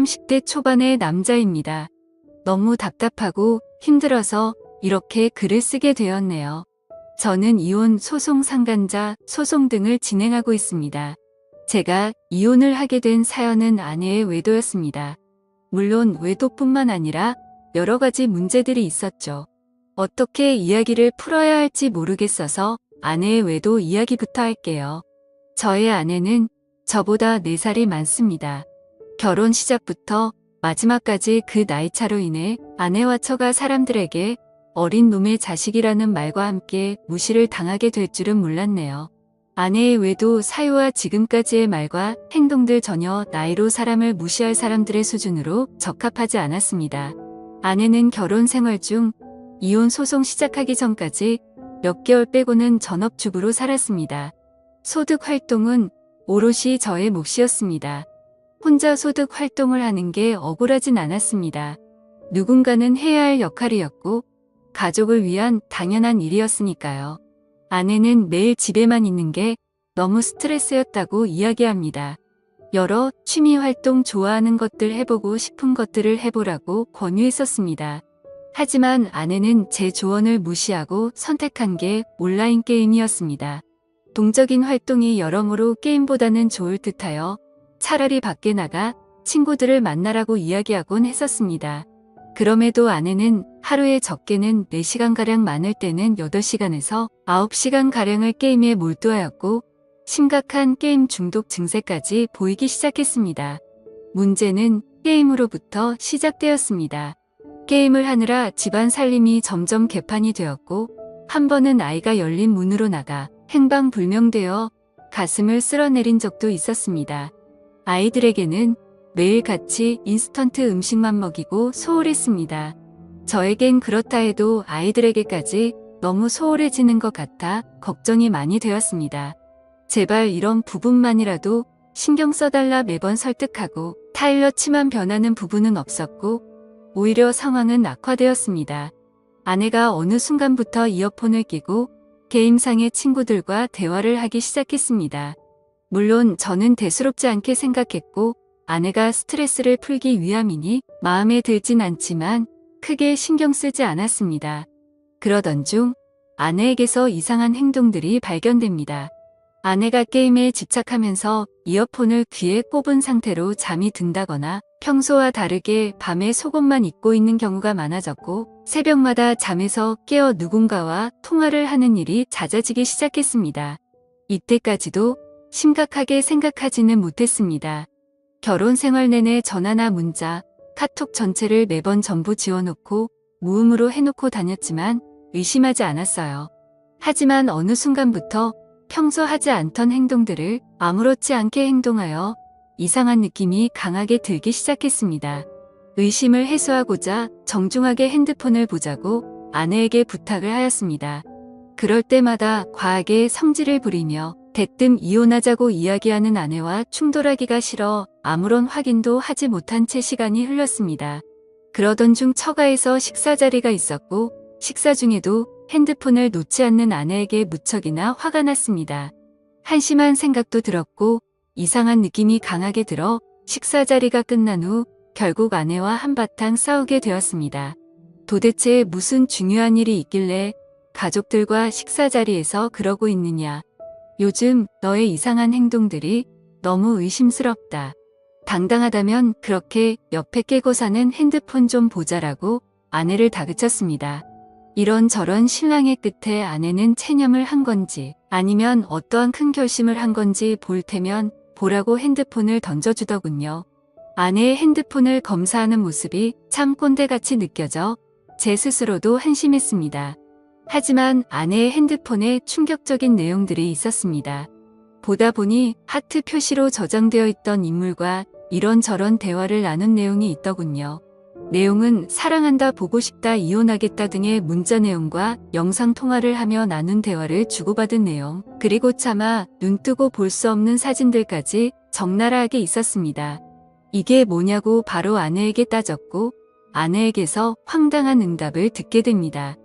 30대 초반의 남자입니다. 너무 답답하고 힘들어서 이렇게 글을 쓰게 되었네요. 저는 이혼 소송 상간자 소송 등을 진행하고 있습니다. 제가 이혼을 하게 된 사연은 아내의 외도였습니다. 물론 외도뿐만 아니라 여러 가지 문제들이 있었죠. 어떻게 이야기를 풀어야 할지 모르겠어서 아내의 외도 이야기부터 할게요. 저의 아내는 저보다 4살이 많습니다. 결혼 시작부터 마지막까지 그 나이차로 인해 아내와 처가 사람들에게 어린 놈의 자식이라는 말과 함께 무시를 당하게 될 줄은 몰랐네요. 아내의 외도 사유와 지금까지의 말과 행동들 전혀 나이로 사람을 무시할 사람들의 수준으로 적합하지 않았습니다. 아내는 결혼 생활 중 이혼 소송 시작하기 전까지 몇 개월 빼고는 전업주부로 살았습니다. 소득 활동은 오롯이 저의 몫이었습니다. 혼자 소득 활동을 하는 게 억울하진 않았습니다. 누군가는 해야 할 역할이었고 가족을 위한 당연한 일이었으니까요. 아내는 매일 집에만 있는 게 너무 스트레스였다고 이야기합니다. 여러 취미 활동 좋아하는 것들 해보고 싶은 것들을 해보라고 권유했었습니다. 하지만 아내는 제 조언을 무시하고 선택한 게 온라인 게임이었습니다. 동적인 활동이 여러모로 게임보다는 좋을 듯하여 차라리 밖에 나가 친구들을 만나라고 이야기하곤 했었습니다. 그럼에도 아내는 하루에 적게는 4시간가량 많을 때는 8시간에서 9시간가량을 게임에 몰두하였고 심각한 게임 중독 증세까지 보이기 시작했습니다. 문제는 게임으로부터 시작되었습니다. 게임을 하느라 집안 살림이 점점 개판이 되었고 한 번은 아이가 열린 문으로 나가 행방불명되어 가슴을 쓸어내린 적도 있었습니다. 아이들에게는 매일같이 인스턴트 음식만 먹이고 소홀했습니다. 저에겐 그렇다 해도 아이들에게까지 너무 소홀해지는 것 같아 걱정이 많이 되었습니다. 제발 이런 부분만이라도 신경 써달라 매번 설득하고 타일러치만 변하는 부분은 없었고 오히려 상황은 악화되었습니다. 아내가 어느 순간부터 이어폰을 끼고 게임상의 친구들과 대화를 하기 시작했습니다. 물론 저는 대수롭지 않게 생각했고 아내가 스트레스를 풀기 위함이니 마음에 들진 않지만 크게 신경 쓰지 않았습니다. 그러던 중 아내에게서 이상한 행동들이 발견됩니다. 아내가 게임에 집착하면서 이어폰을 귀에 꼽은 상태로 잠이 든다거나 평소와 다르게 밤에 속옷만 입고 있는 경우가 많아졌고 새벽마다 잠에서 깨어 누군가와 통화를 하는 일이 잦아지기 시작했습니다. 이때까지도 심각하게 생각하지는 못했습니다. 결혼 생활 내내 전화나 문자, 카톡 전체를 매번 전부 지워놓고 무음으로 해놓고 다녔지만 의심하지 않았어요. 하지만 어느 순간부터 평소 하지 않던 행동들을 아무렇지 않게 행동하여 이상한 느낌이 강하게 들기 시작했습니다. 의심을 해소하고자 정중하게 핸드폰을 보자고 아내에게 부탁을 하였습니다. 그럴 때마다 과하게 성질을 부리며 대뜸 이혼하자고 이야기하는 아내와 충돌하기가 싫어 아무런 확인도 하지 못한 채 시간이 흘렀습니다. 그러던 중 처가에서 식사 자리가 있었고 식사 중에도 핸드폰을 놓지 않는 아내에게 무척이나 화가 났습니다. 한심한 생각도 들었고 이상한 느낌이 강하게 들어 식사 자리가 끝난 후 결국 아내와 한바탕 싸우게 되었습니다. 도대체 무슨 중요한 일이 있길래 가족들과 식사 자리에서 그러고 있느냐. 요즘 너의 이상한 행동들이 너무 의심스럽다. 당당하다면 그렇게 옆에 깨고 사는 핸드폰 좀 보자라고 아내를 다그쳤습니다. 이런저런 신랑의 끝에 아내는 체념을 한 건지 아니면 어떠한 큰 결심을 한 건지 볼 테면 보라고 핸드폰을 던져주더군요. 아내의 핸드폰을 검사하는 모습이 참 꼰대같이 느껴져 제 스스로도 한심했습니다. 하지만 아내의 핸드폰에 충격적인 내용들이 있었습니다. 보다 보니 하트 표시로 저장되어 있던 인물과 이런저런 대화를 나눈 내용이 있더군요. 내용은 사랑한다, 보고 싶다, 이혼하겠다 등의 문자 내용과 영상 통화를 하며 나눈 대화를 주고받은 내용, 그리고 차마 눈뜨고 볼 수 없는 사진들까지 적나라하게 있었습니다. 이게 뭐냐고 바로 아내에게 따졌고 아내에게서 황당한 응답을 듣게 됩니다.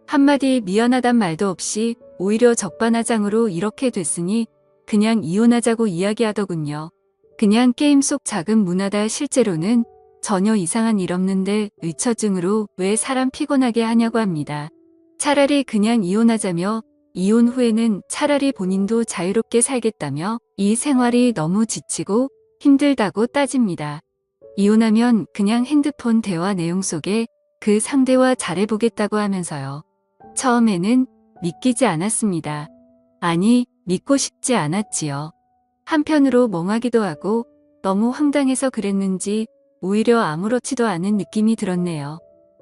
한마디 미안하단 말도 없이 오히려 적반하장으로 이렇게 됐으니 그냥 이혼하자고 이야기하더군요. 그냥 게임 속 작은 문화다. 실제로는 전혀 이상한 일 없는데 의처증으로 왜 사람 피곤하게 하냐고 합니다. 차라리 그냥 이혼하자며 이혼 후에는 차라리 본인도 자유롭게 살겠다며 이 생활이 너무 지치고 힘들다고 따집니다. 이혼하면 그냥 핸드폰 대화 내용 속에 그 상대와 잘해보겠다고 하면서요. 처음에는 믿기지 않았습니다. 아니, 믿고 싶지 않았지요. 한편으로 멍하기도 하고 너무 황당해서 그랬는지 오히려 아무렇지도 않은 느낌이 들었네요.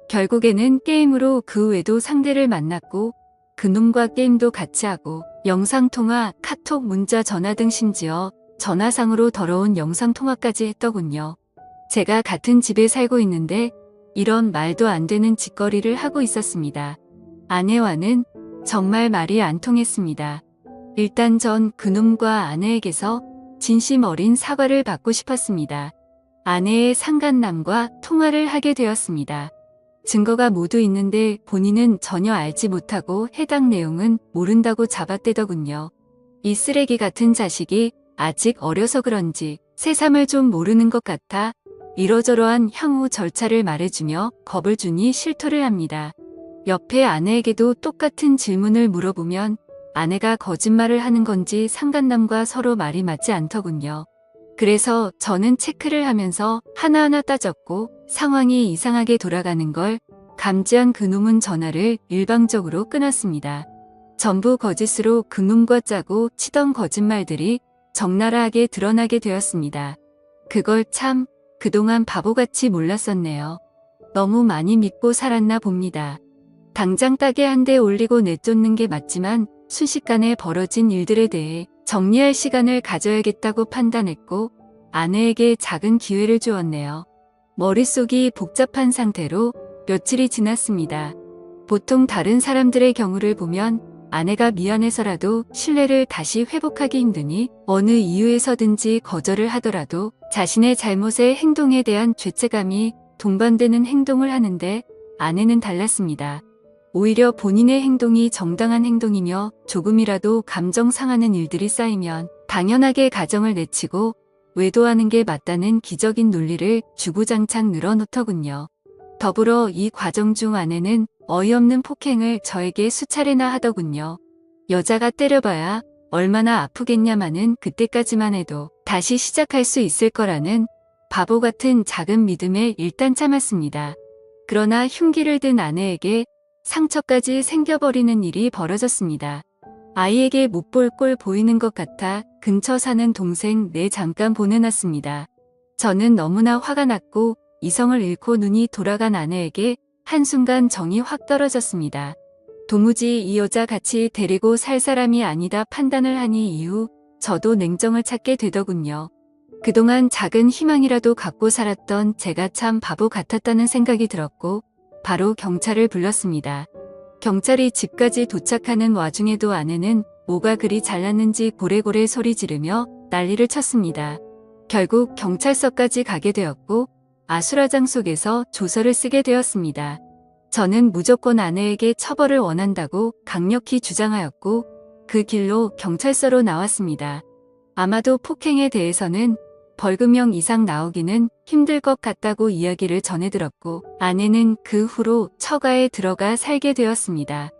결국에는 게임으로 그 외도 상대를 만났고 그놈과 게임도 같이 하고 영상통화, 카톡, 문자, 전화 등 심지어 전화상으로 더러운 영상통화까지 했더군요. 제가 같은 집에 살고 있는데 이런 말도 안 되는 짓거리를 하고 있었습니다. 아내와는 정말 말이 안 통했습니다. 일단 전 그놈과 아내에게서 진심 어린 사과를 받고 싶었습니다. 아내의 상간남과 통화를 하게 되었습니다. 증거가 모두 있는데 본인은 전혀 알지 못하고 해당 내용은 모른다고 잡아떼더군요. 이 쓰레기 같은 자식이 아직 어려서 그런지 새삼을 좀 모르는 것 같아 이러저러한 향후 절차를 말해주며 겁을 주니 실토를 합니다. 옆에 아내에게도 똑같은 질문을 물어보면 아내가 거짓말을 하는 건지 상간남과 서로 말이 맞지 않더군요. 그래서 저는 체크를 하면서 하나하나 따졌고 상황이 이상하게 돌아가는 걸 감지한 그놈은 전화를 일방적으로 끊었습니다. 전부 거짓으로 그놈과 짜고 치던 거짓말들이 적나라하게 드러나게 되었습니다. 그걸 참 그동안 바보같이 몰랐었네요. 너무 많이 믿고 살았나 봅니다. 당장 따게 한 대 올리고 내쫓는 게 맞지만 순식간에 벌어진 일들에 대해 정리할 시간을 가져야겠다고 판단했고 아내에게 작은 기회를 주었네요. 머릿속이 복잡한 상태로 며칠이 지났습니다. 보통 다른 사람들의 경우를 보면 아내가 미안해서라도 신뢰를 다시 회복하기 힘드니 어느 이유에서든지 거절을 하더라도 자신의 잘못의 행동에 대한 죄책감이 동반되는 행동을 하는데 아내는 달랐습니다. 오히려 본인의 행동이 정당한 행동이며 조금이라도 감정 상하는 일들이 쌓이면 당연하게 가정을 내치고 외도하는 게 맞다는 기적인 논리를 주구장창 늘어놓더군요. 더불어 이 과정 중 아내는 어이없는 폭행을 저에게 수차례나 하더군요. 여자가 때려봐야 얼마나 아프겠냐마는 그때까지만 해도 다시 시작할 수 있을 거라는 바보 같은 작은 믿음에 일단 참았습니다. 그러나 흉기를 든 아내에게 상처까지 생겨버리는 일이 벌어졌습니다. 아이에게 못 볼 꼴 보이는 것 같아 근처 사는 동생 잠깐 보내놨습니다. 저는 너무나 화가 났고 이성을 잃고 눈이 돌아간 아내에게 한순간 정이 확 떨어졌습니다. 도무지 이 여자 같이 데리고 살 사람이 아니다 판단을 하니 이후 저도 냉정을 찾게 되더군요. 그동안 작은 희망이라도 갖고 살았던 제가 참 바보 같았다는 생각이 들었고 바로 경찰을 불렀습니다. 경찰이 집까지 도착하는 와중에도 아내는 뭐가 그리 잘났는지 고래고래 소리 지르며 난리를 쳤습니다. 결국 경찰서까지 가게 되었고 아수라장 속에서 조서를 쓰게 되었습니다. 저는 무조건 아내에게 처벌을 원한다고 강력히 주장하였고 그 길로 경찰서로 나왔습니다. 아마도 폭행에 대해서는 벌금형 이상 나오기는 힘들 것 같다고 이야기를 전해들었고 아내는 그 후로 처가에 들어가 살게 되었습니다.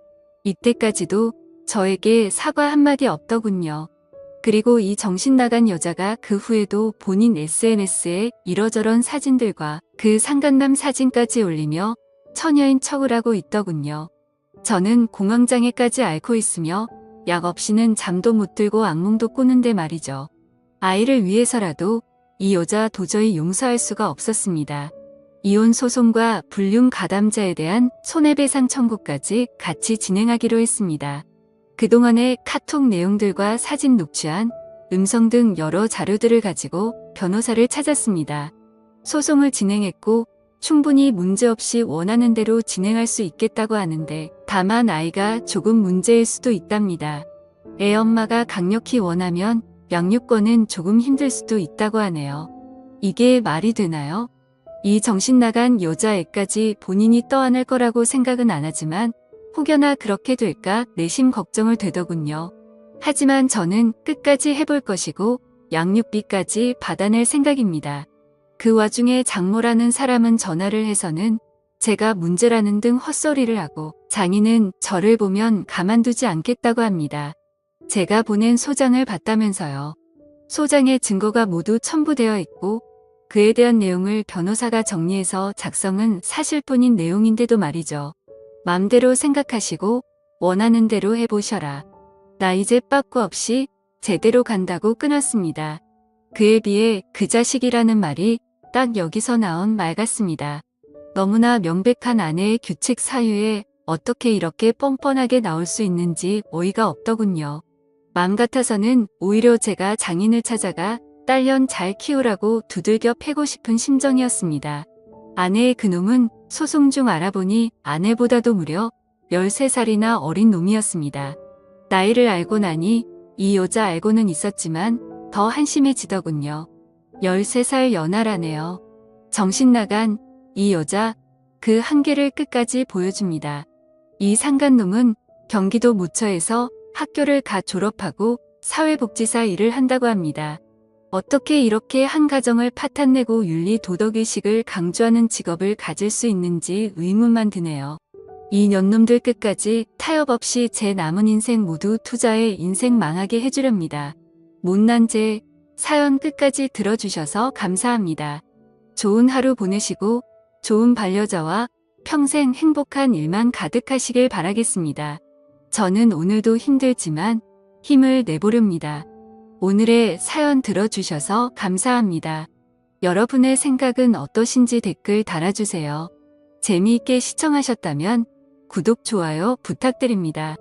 이때까지도 저에게 사과 한마디 없더군요. 그리고 이 정신나간 여자가 그 후에도 본인 SNS에 이러저런 사진들과 그 상간남 사진까지 올리며 처녀인 척을 하고 있더군요. 저는 공황장애까지 앓고 있으며 약 없이는 잠도 못 들고 악몽도 꾸는데 말이죠. 아이를 위해서라도 이 여자 도저히 용서할 수가 없었습니다. 이혼 소송과 불륜 가담자에 대한 손해배상 청구까지 같이 진행하기로 했습니다. 그동안의 카톡 내용들과 사진 녹취한 음성 등 여러 자료들을 가지고 변호사를 찾았습니다. 소송을 진행했고 충분히 문제없이 원하는 대로 진행할 수 있겠다고 하는데 다만 아이가 조금 문제일 수도 있답니다. 애 엄마가 강력히 원하면 양육권은 조금 힘들 수도 있다고 하네요. 이게 말이 되나요? 이 정신나간 여자애까지 본인이 떠안을 거라고 생각은 안 하지만 혹여나 그렇게 될까 내심 걱정을 되더군요. 하지만 저는 끝까지 해볼 것이고 양육비까지 받아낼 생각입니다. 그 와중에 장모라는 사람은 전화를 해서는 제가 문제라는 등 헛소리를 하고 장인은 저를 보면 가만두지 않겠다고 합니다. 제가 보낸 소장을 봤다면서요. 소장의 증거가 모두 첨부되어 있고 그에 대한 내용을 변호사가 정리해서 작성은 사실뿐인 내용인데도 말이죠. 맘대로 생각하시고 원하는 대로 해보셔라. 나 이제 빠꾸 없이 제대로 간다고 끊었습니다. 그에 비해 그 자식이라는 말이 딱 여기서 나온 말 같습니다. 너무나 명백한 아내의 규칙 사유에 어떻게 이렇게 뻔뻔하게 나올 수 있는지 어이가 없더군요. 맘 같아서는 오히려 제가 장인을 찾아가 딸년 잘 키우라고 두들겨 패고 싶은 심정이었습니다. 아내의 그놈은 소송 중 알아보니 아내보다도 무려 13살이나 어린 놈이었습니다. 나이를 알고 나니 이 여자 알고는 있었지만 더 한심해지더군요. 13살 연하라네요. 정신 나간 이 여자 그 한계를 끝까지 보여줍니다. 이 상간놈은 경기도 모처에서 학교를 갓 졸업하고 사회복지사 일을 한다고 합니다. 어떻게 이렇게 한 가정을 파탄내고 윤리 도덕의식을 강조하는 직업을 가질 수 있는지 의문만 드네요. 이 년놈들 끝까지 타협 없이 제 남은 인생 모두 투자해 인생 망하게 해주렵니다. 못난 제 사연 끝까지 들어주셔서 감사합니다. 좋은 하루 보내시고 좋은 반려자와 평생 행복한 일만 가득하시길 바라겠습니다. 저는 오늘도 힘들지만 힘을 내보렵니다. 오늘의 사연 들어주셔서 감사합니다. 여러분의 생각은 어떠신지 댓글 달아주세요. 재미있게 시청하셨다면 구독, 좋아요 부탁드립니다.